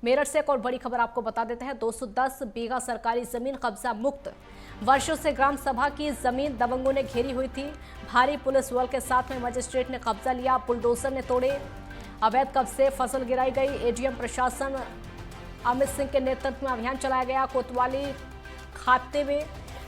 मेरठ से एक और बड़ी खबर आपको बता देते हैं। 210 बीघा सरकारी जमीन कब्जा मुक्त। वर्षों से ग्राम सभा की जमीन दबंगों ने घेरी हुई थी। भारी पुलिस बल के साथ में मजिस्ट्रेट ने कब्जा लिया। बुलडोजर ने तोड़े अवैध कब्जे, फसल गिराई गई। एडीएम प्रशासन अमित सिंह के नेतृत्व में अभियान चलाया गया। कोतवाली खाते में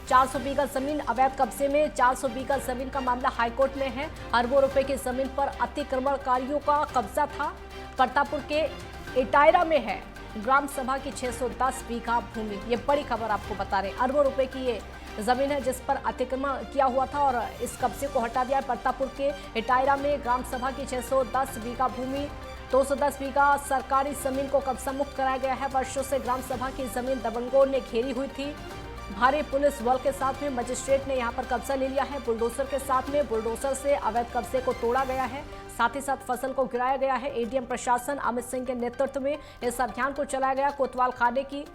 400 बीघा जमीन अवैध कब्जे में। 400 बीघा जमीन का मामला हाईकोर्ट में है। अरबों रुपए की जमीन पर अतिक्रमणकारियों का कब्जा था। प्रतापपुर के इटायरा में है ग्राम सभा की 610 बीघा भूमि। ये बड़ी खबर आपको बता रहे हैं। अरबों रुपए की ये जमीन है जिस पर अतिक्रमण किया हुआ था और इस कब्जे को हटा दिया। प्रतापपुर के इटायरा में ग्राम सभा की 610 बीघा भूमि, 210 बीघा सरकारी जमीन को कब्जा मुक्त कराया गया है। वर्षों से ग्राम सभा की जमीन दबंगों ने घेरी हुई थी। भारी पुलिस बल के साथ में मजिस्ट्रेट ने यहां पर कब्जा ले लिया है। बुलडोजर के साथ में बुलडोजर से अवैध कब्जे को तोड़ा गया है, साथ ही साथ फसल को गिराया गया है। एडीएम प्रशासन अमित सिंह के नेतृत्व में इस अभियान को चलाया गया। कोतवाल खाने की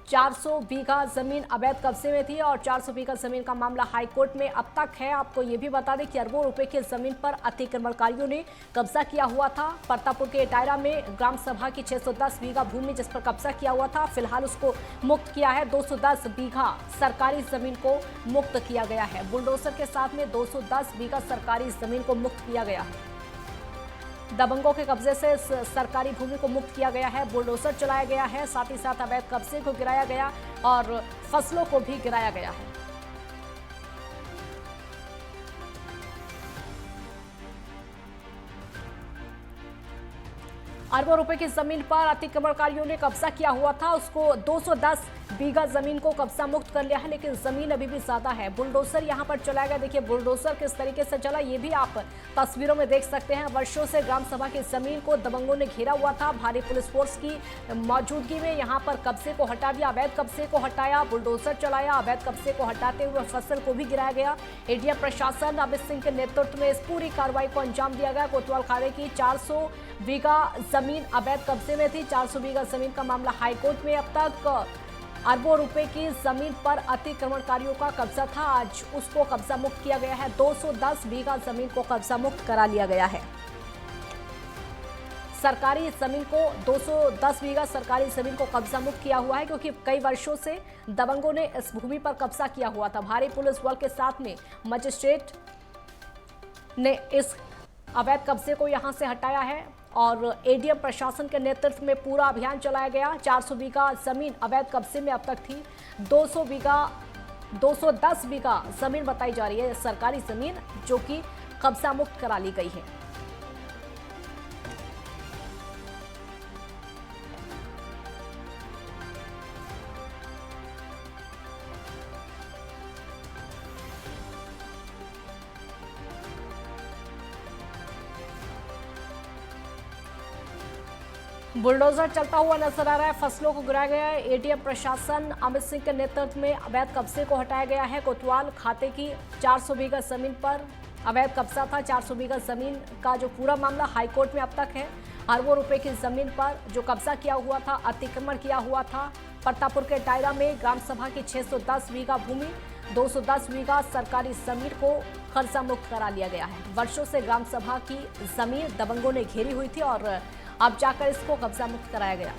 400 बीघा जमीन अवैध कब्जे में थी और 400 बीघा जमीन का मामला हाईकोर्ट में अब तक है। आपको ये भी बता दें कि अरबों रुपए की जमीन पर अतिक्रमणकारियों ने कब्जा किया हुआ था। प्रतापपुर के इटायरा में ग्राम सभा की 610 बीघा भूमि जिस पर कब्जा किया हुआ था, फिलहाल उसको मुक्त किया है। 210 बीघा सरकारी जमीन को मुक्त किया गया है। बुलडोजर के साथ में 210 बीघा सरकारी जमीन को मुक्त किया गया है। दबंगों के कब्जे से इस सरकारी भूमि को मुक्त किया गया है। बुलडोजर चलाया गया है, साथ ही साथ अवैध कब्जे को गिराया गया और फसलों को भी गिराया गया है। अरबों रुपए की जमीन पर अतिक्रमणकारियों ने कब्जा किया हुआ था, उसको 210 बीघा जमीन को कब्जा मुक्त कर लिया है, लेकिन जमीन अभी भी ज्यादा है। बुलडोजर यहां पर चलाया गया। देखिए बुलडोजर किस तरीके से चला, ये भी आप तस्वीरों में देख सकते हैं। वर्षों से ग्राम सभा की जमीन को दबंगों ने घेरा हुआ था। भारी पुलिस फोर्स की मौजूदगी में यहां पर कब्जे को हटा दिया, अवैध कब्जे को हटाया, बुलडोजर चलाया, अवैध कब्जे को हटाते हुए फसल को भी गिराया गया। एडीएम प्रशासन अमित सिंह के नेतृत्व में इस पूरी कार्रवाई को अंजाम दिया गया। कोतवाल खाने की 400 बीघा जमीन अवैध कब्जे में थी। 400 बीघा जमीन का मामला हाईकोर्ट में। अब तक अरबों रुपए की जमीन पर अतिक्रमणकारियों का कब्जा था, आज उसको कब्जा मुक्त किया गया है। 210 बीघा जमीन को कब्जा मुक्त करा लिया गया है। सरकारी जमीन को 210 बीघा सरकारी जमीन को कब्जा मुक्त किया हुआ है, क्योंकि कई वर्षों से दबंगों ने इस भूमि पर कब्जा किया हुआ था। भारी पुलिस बल के साथ में मजिस्ट्रेट ने इस अवैध कब्जे को यहां से हटाया है और एडीएम प्रशासन के नेतृत्व में पूरा अभियान चलाया गया। 400 बीघा जमीन अवैध कब्जे में अब तक थी। 210 बीघा जमीन बताई जा रही है सरकारी जमीन, जो कि कब्जा मुक्त करा ली गई है। बुलडोजर चलता हुआ नजर आ रहा है, फसलों को गिराया गया है। एडीएम प्रशासन अमित सिंह के नेतृत्व में अवैध कब्जे को हटाया गया है। कोतवाल खाते की 400 बीघा जमीन पर अवैध कब्जा था। 400 बीघा जमीन का जो पूरा मामला हाईकोर्ट में अब तक है। अरबों रुपए की जमीन पर जो कब्जा किया हुआ था, अतिक्रमण किया हुआ था। प्रतापपुर के इटायरा में ग्राम सभा की 610 बीघा भूमि, 210 बीघा सरकारी जमीन को कब्जा मुक्त करा लिया गया है। वर्षों से ग्राम सभा की जमीन दबंगों ने घेरी हुई थी और अब जाकर इसको कब्जा मुक्त कराया गया।